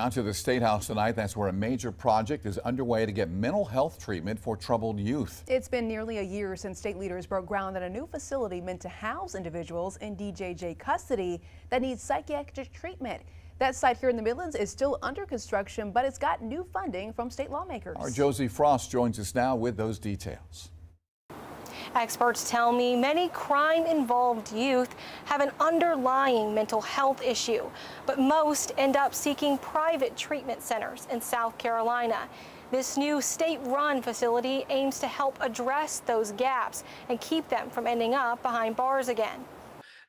Down to the State House tonight, that's where a major project is underway to get mental health treatment for troubled youth. It's been nearly a year since state leaders broke ground on a new facility meant to house individuals in DJJ custody that need psychiatric treatment. That site here in the Midlands is still under construction, but it's got new funding from state lawmakers. Our Josie Frost joins us now with those details. Experts tell me many crime-involved youth have an underlying mental health issue, but most end up seeking private treatment centers in South Carolina. This new state-run facility aims to help address those gaps and keep them from ending up behind bars again.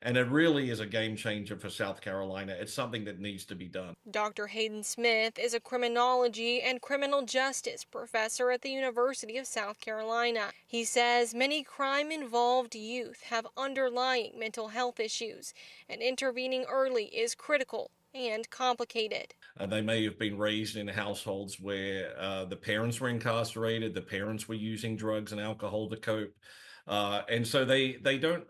And it really is a game changer for South Carolina. It's something that needs to be done. Dr. Hayden Smith is a criminology and criminal justice professor at the University of South Carolina. He says many crime-involved youth have underlying mental health issues, and intervening early is critical and complicated. They may have been raised in households where the parents were incarcerated, the parents were using drugs and alcohol to cope. And so they don't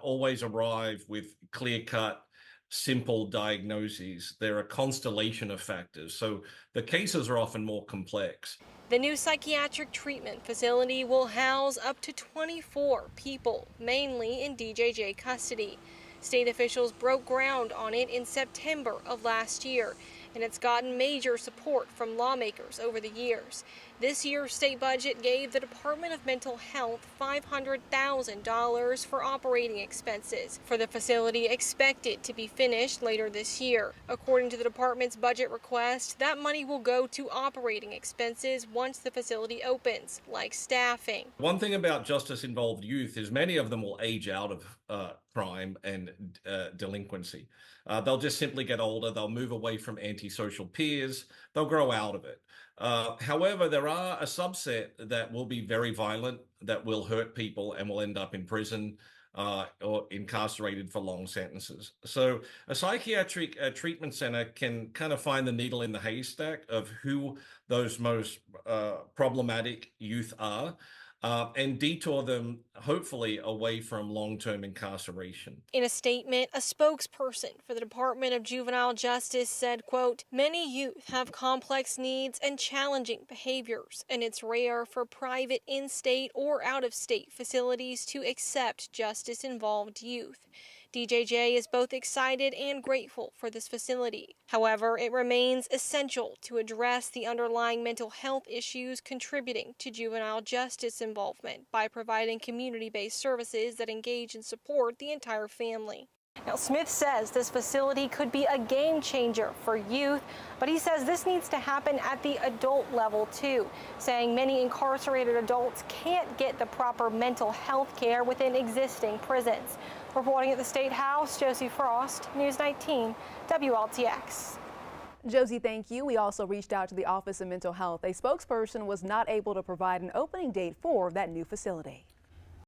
always arrive with clear-cut, simple diagnoses. They're a constellation of factors. So the cases are often more complex. The new psychiatric treatment facility will house up to 24 people, mainly in DJJ custody. State officials broke ground on it in September of last year, and it's gotten major support from lawmakers over the years. This year's state budget gave the Department of Mental Health $500,000 for operating expenses for the facility, expected to be finished later this year. According to the department's budget request, that money will go to operating expenses once the facility opens, like staffing. One thing about justice-involved youth is many of them will age out of crime and delinquency. They'll just simply get older. They'll move away from antisocial peers. They'll grow out of it. However, there are a subset that will be very violent, that will hurt people and will end up in prison or incarcerated for long sentences. So a psychiatric treatment center can kind of find the needle in the haystack of who those most problematic youth are. And detour them, hopefully, away from long-term incarceration. In a statement, a spokesperson for the Department of Juvenile Justice said, quote, "Many youth have complex needs and challenging behaviors, and it's rare for private in-state or out-of-state facilities to accept justice-involved youth." DJJ is both excited and grateful for this facility. However, it remains essential to address the underlying mental health issues contributing to juvenile justice involvement by providing community-based services that engage and support the entire family. Now, Smith says this facility could be a game changer for youth, but he says this needs to happen at the adult level too, saying many incarcerated adults can't get the proper mental health care within existing prisons. Reporting at the State House, Josie Frost, News 19, WLTX. Josie, thank you. We also reached out to the Office of Mental Health. A spokesperson was not able to provide an opening date for that new facility.